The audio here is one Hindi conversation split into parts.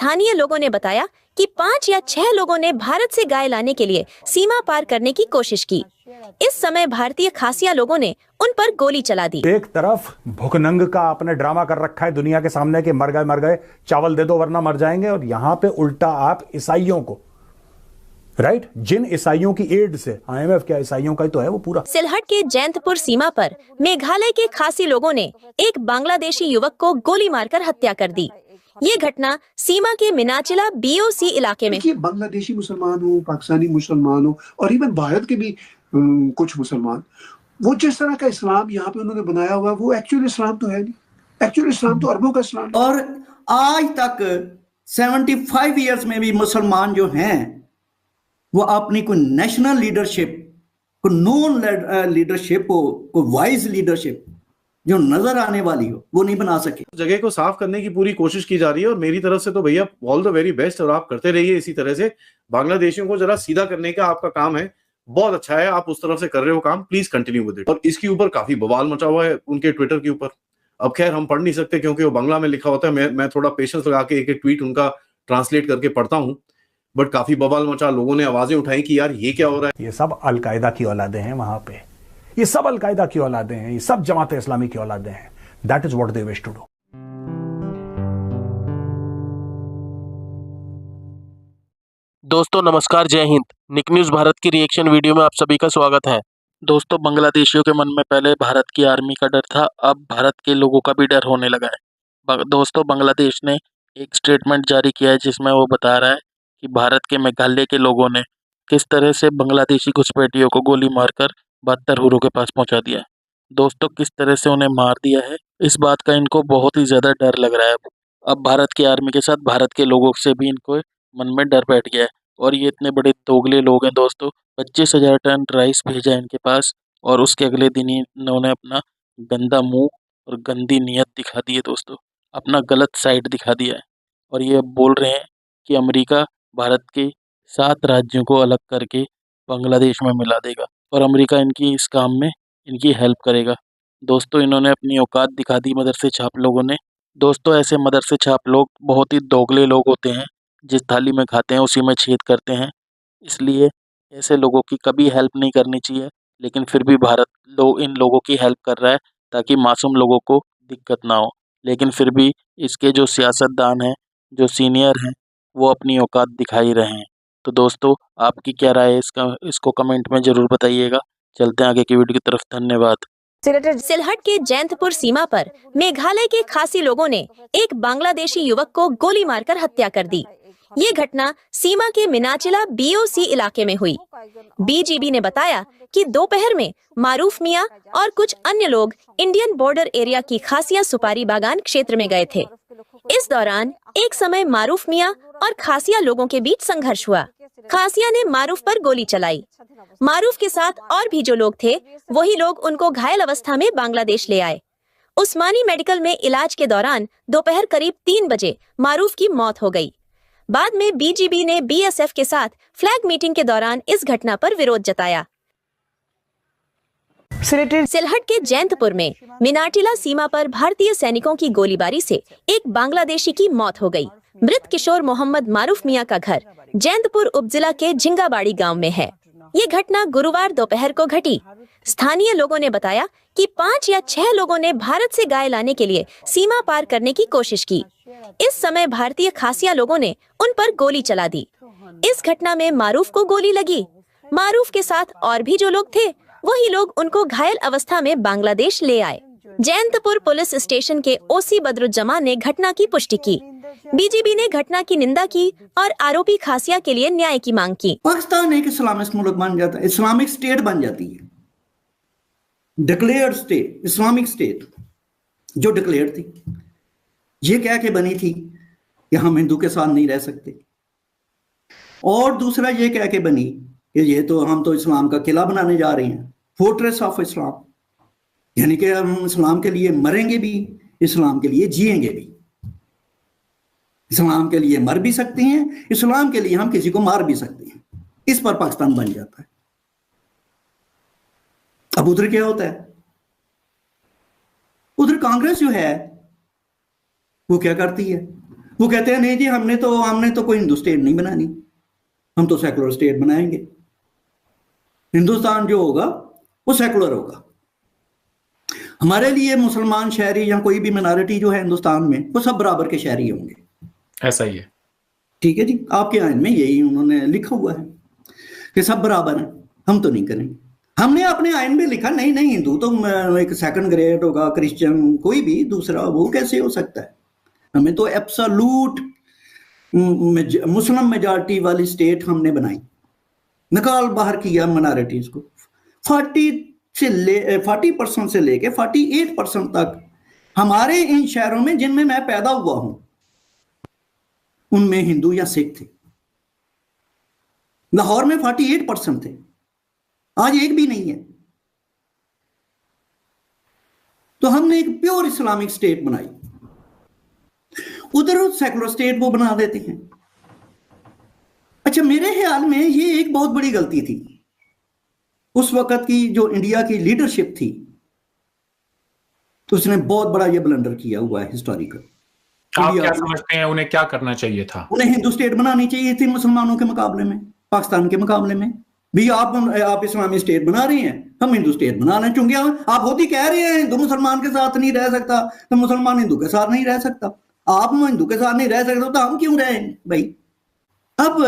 स्थानीय लोगों ने बताया कि 5 या 6 लोगों ने भारत से गाय लाने के लिए सीमा पार करने की कोशिश की। इस समय भारतीय खासिया लोगों ने उन पर गोली चला दी। एक तरफ भूखनंग का आपने ड्रामा कर रखा है दुनिया के सामने कि मर गए, चावल दे दो वरना मर जाएंगे, और यहां पे उल्टा आप ईसाइयों को, राइट, जिन ईसाइयों की एड से, IMF क्या ईसाइयों का ही तो है वो पूरा। सिलहट के जैंतपुर सीमा पर मेघालय के खासी लोगों ने एक बांग्लादेशी युवक को गोली मारकर हत्या कर दी। ये घटना सीमा के मिनाचिला BOC इलाके में। बांग्लादेशी मुसलमान हो, पाकिस्तानी मुसलमान हो, और इवन भारत के भी कुछ मुसलमान, वो जिस तरह का इस्लाम यहाँ पे उन्होंने बनाया हुआ, वो एक्चुअल इस्लाम तो है नहीं। एक्चुअल इस्लाम तो अरबों का इस्लाम है। और आज तक 75 इयर्स में भी मुसलमान जो हैं वो अपनी कोई नेशनल लीडरशिप, को नॉन लीडरशिप, को वाइज लीडरशिप जो नजर आने वाली हो वो नहीं बना सके। जगह को साफ करने की पूरी कोशिश की जा रही है, और मेरी तरफ से तो भैया ऑल द वेरी बेस्ट, और आप करते रहिए इसी तरह से। बांग्लादेशियों को जरा सीधा करने का आपका काम है, बहुत अच्छा है, आप उस तरफ से कर रहे हो काम, प्लीज कंटिन्यू विद इट। और इसके ऊपर काफी बवाल मचा हुआ है उनके ट्विटर के ऊपर। अब खैर हम पढ़ नहीं सकते क्योंकि वो बांग्ला में लिखा होता है, मैं थोड़ा पेशेंस लगा के एक एक ट्वीट उनका ट्रांसलेट करके पढ़ता हूँ, बट काफी बवाल मचा, लोगों ने आवाजें उठाई कि यार ये क्या हो रहा है। ये सब अलकायदा की औलादे हैं वहां पे, ये सब अलकायदा की औलादे हैं, ये सब जमात इस्लामी की औलादे हैं। That is what they wish to do. दोस्तों नमस्कार, जय हिंद। निक न्यूज भारत की रिएक्शन वीडियो में आप सभी का स्वागत है। दोस्तों, बांग्लादेशियों के मन में पहले भारत की आर्मी का डर था, अब भारत के लोगों का भी डर होने लगा है। दोस्तों, बांग्लादेश ने एक स्टेटमेंट जारी किया है जिसमें वो बता रहा है कि भारत के मेघालय के लोगों ने किस तरह से बांग्लादेशी घुसपैठियों को गोली मारकर 72 हुरों के पास पहुंचा दिया है। दोस्तों, किस तरह से उन्हें मार दिया है, इस बात का इनको बहुत ही ज़्यादा डर लग रहा है। अब भारत की आर्मी के साथ भारत के लोगों से भी इनको मन में डर बैठ गया है। और ये इतने बड़े दोगले लोग हैं दोस्तों, 25,000 टन राइस भेजा इनके पास, और उसके अगले दिन ही इन्होंने अपना गंदा मुंह और गंदी नीयत दिखा दी है दोस्तों, अपना गलत साइड दिखा दिया है। और ये अब बोल रहे हैं कि अमेरिका भारत के 7 राज्यों को अलग करके बांग्लादेश में मिला देगा, और अमेरिका इनकी इस काम में इनकी हेल्प करेगा। दोस्तों, इन्होंने अपनी औकात दिखा दी मदरसे छाप लोगों ने। दोस्तों, ऐसे मदरसे छाप लोग बहुत ही दोगले लोग होते हैं, जिस थाली में खाते हैं उसी में छेद करते हैं। इसलिए ऐसे लोगों की कभी हेल्प नहीं करनी चाहिए, लेकिन फिर भी भारत इन लोगों की हेल्प कर रहा है ताकि मासूम लोगों को दिक्कत ना हो। लेकिन फिर भी इसके जो सियासतदान हैं, जो सीनियर हैं, वो अपनी औकात दिखा ही रहे हैं। तो दोस्तों, आपकी क्या राय है इसको कमेंट में ज़रूर बताइएगा। चलते हैं आगे की वीडियो की तरफ। धन्यवाद। सिलहट के जैंतपुर सीमा पर मेघालय के खासी लोगों ने एक बांग्लादेशी युवक को गोली मारकर हत्या कर दी। ये घटना सीमा के मिनाचिला BOC इलाके में हुई। BGB ने बताया कि दोपहर में मारूफ मियां और कुछ अन्य लोग इंडियन बॉर्डर एरिया की खासिया सुपारी बागान क्षेत्र में गए थे। इस दौरान एक समय मारूफ मियां और खासिया लोगों के बीच संघर्ष हुआ। खासिया ने मारूफ पर गोली चलाई। मारूफ के साथ और भी जो लोग थे, वही लोग उनको घायल अवस्था में बांग्लादेश ले आए। उस्मानी मेडिकल में इलाज के दौरान दोपहर करीब 3 बजे मारूफ की मौत हो गई। बाद में BGB ने BSF के साथ फ्लैग मीटिंग के दौरान इस घटना पर विरोध जताया। सिलहट के जैंतपुर में मिनाटिला सीमा पर भारतीय सैनिकों की गोलीबारी से एक बांग्लादेशी की मौत हो गई। मृत किशोर मोहम्मद मारूफ मियां का घर जैंतपुर उपजिला के झिंगाबाड़ी गांव में है। ये घटना गुरुवार दोपहर को घटी। स्थानीय लोगों ने बताया कि 5 या 6 लोगों ने भारत से गाय लाने के लिए सीमा पार करने की कोशिश की। इस समय भारतीय खासिया लोगों ने उन पर गोली चला दी। इस घटना में मारूफ को गोली लगी। मारूफ के साथ और भी जो लोग थे, वही लोग उनको घायल अवस्था में बांग्लादेश ले आए। जैंतपुर पुलिस स्टेशन के OC बदरुज्जमान ने घटना की पुष्टि की। BGB ने घटना की निंदा की और आरोपी खासिया के लिए न्याय की मांग की। पाकिस्तान एक इस्लामिस्ट मुल्क बन जाता है, इस्लामिक स्टेट बन जाती है, डिक्लेयर्ड स्टेट, इस्लामिक स्टेट जो डिक्लेयर थी। ये क्या के बनी थी कि हम हिंदू के साथ नहीं रह सकते, और दूसरा ये क्या के बनी कि ये तो हम तो इस्लाम का किला बनाने जा रहे हैं, फोर्ट्रेस ऑफ इस्लाम, यानी कि हम इस्लाम के लिए मरेंगे भी, इस्लाम के लिए जिएंगे भी। इस्लाम के लिए मर भी सकते हैं, इस्लाम के लिए हम किसी को मार भी सकते हैं। इस पर पाकिस्तान बन जाता है। अब उधर क्या होता है, उधर कांग्रेस जो है वो क्या करती है, वो कहते हैं नहीं जी हमने तो कोई हिंदू स्टेट नहीं बनानी, हम तो सेकुलर स्टेट बनाएंगे, हिंदुस्तान जो होगा वो सेकुलर होगा, हमारे लिए मुसलमान शहरी या कोई भी मिनॉरिटी जो है हिंदुस्तान में वो सब बराबर के शहरी होंगे। ऐसा ही है। ठीक है जी, आपके आइन में यही उन्होंने लिखा हुआ है कि सब बराबर हैं, हम तो नहीं करेंगे। हमने अपने आइन में लिखा नहीं हिंदू तो एक सेकंड ग्रेड होगा, क्रिश्चियन कोई भी दूसरा, वो कैसे हो सकता है? हमें तो एब्सोल्यूट मुस्लिम मेजॉरिटी वाली स्टेट हमने बनाई, निकाल बाहर किया माइनॉरिटीज को। 40% से लेके 48% तक हमारे इन शहरों में जिनमें मैं पैदा हुआ हूं उनमें हिंदू या सिख थे। लाहौर में 48% थे, आज एक भी नहीं है। तो हमने एक प्योर इस्लामिक स्टेट बनाई, उधर सेकुलर स्टेट वो बना देते हैं। अच्छा, मेरे ख्याल में ये एक बहुत बड़ी गलती थी उस वक्त की जो इंडिया की लीडरशिप थी, तो उसने बहुत बड़ा ये ब्लंडर किया हुआ है हिस्टोरिकल। आप क्या समझते हैं उन्हें क्या करना चाहिए था? उन्हें हिंदू स्टेट बनानी चाहिए थी मुसलमानों के मुकाबले में, पाकिस्तान के मुकाबले में। भी आप इस्लामी स्टेट बना रहे हैं, हम हिंदू स्टेट बना रहे हैं, क्योंकि आप होती कह रहे हैं हिंदू मुसलमान के साथ नहीं रह सकता, तो मुसलमान हिंदू के साथ नहीं रह सकता, आप हिंदू के साथ नहीं रह सकते तो हम क्यों रहे भाई? अब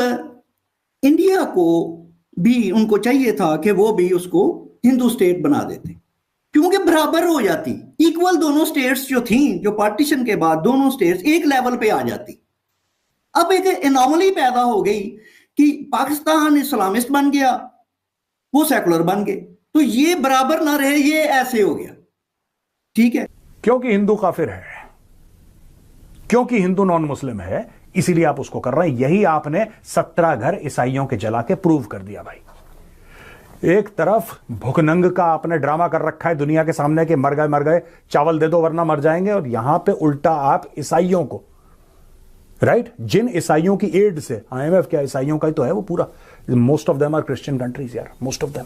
इंडिया को भी उनको चाहिए था कि वो भी उसको हिंदू स्टेट बना देते, क्योंकि बराबर हो जाती, इक्वल दोनों स्टेट्स जो थी, जो पार्टीशन के बाद दोनों स्टेट्स एक लेवल पे आ जाती। अब एक एनॉमली पैदा हो गई कि पाकिस्तान इस्लामिस्ट बन गया, वो सेकुलर बन गए, तो ये बराबर ना रहे, ये ऐसे हो गया। ठीक है, क्योंकि हिंदू काफिर है, क्योंकि हिंदू नॉन मुस्लिम है, इसीलिए आप उसको कर रहे हैं। यही आपने 17 घर ईसाइयों के जला के प्रूव कर दिया भाई। एक तरफ भूखनंग का आपने ड्रामा कर रखा है दुनिया के सामने कि मर गए चावल दे दो वरना मर जाएंगे, और यहां पे उल्टा आप ईसाइयों को, राइट, जिन ईसाइयों की एड से, IMF क्या ईसाइयों का ही तो है वो पूरा, most of them are Christian countries यार, most of them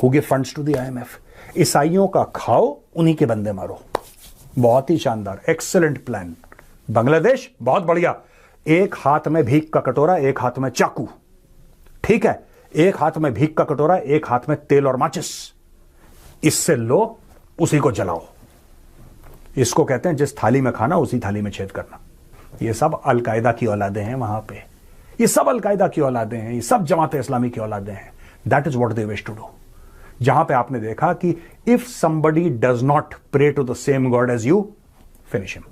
who give funds to the IMF। ईसाइयों का खाओ, उन्हीं के बंदे मारो। बहुत ही शानदार, एक्सेलेंट प्लान। बांग्लादेश बहुत बढ़िया, एक हाथ में भीख का कटोरा, एक हाथ में चाकू, ठीक है, एक हाथ में भीख का कटोरा, एक हाथ में तेल और माचिस, इससे लो, उसी को जलाओ। इसको कहते हैं जिस थाली में खाना उसी थाली में छेद करना। ये सब अलकायदा की औलादे हैं वहां पे, ये सब अलकायदा की औलादे हैं, ये सब जमात इस्लामी की औलादे हैं। That is what they wish to do. जहां पे आपने देखा कि if somebody does not pray to the same god as you, finish him.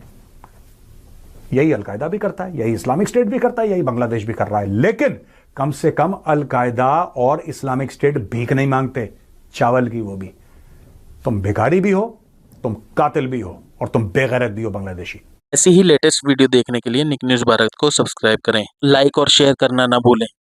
यही अलकायदा भी करता है, यही इस्लामिक स्टेट भी करता है, यही बांग्लादेश भी कर रहा है। लेकिन कम से कम अलकायदा और इस्लामिक स्टेट भीख नहीं मांगते चावल की, वो भी। तुम भिखारी भी हो, तुम कातिल भी हो, और तुम बेगैरत भी हो बांग्लादेशी। ऐसी ही लेटेस्ट वीडियो देखने के लिए निक न्यूज़ भारत को सब्सक्राइब करें, लाइक और शेयर करना ना भूलें।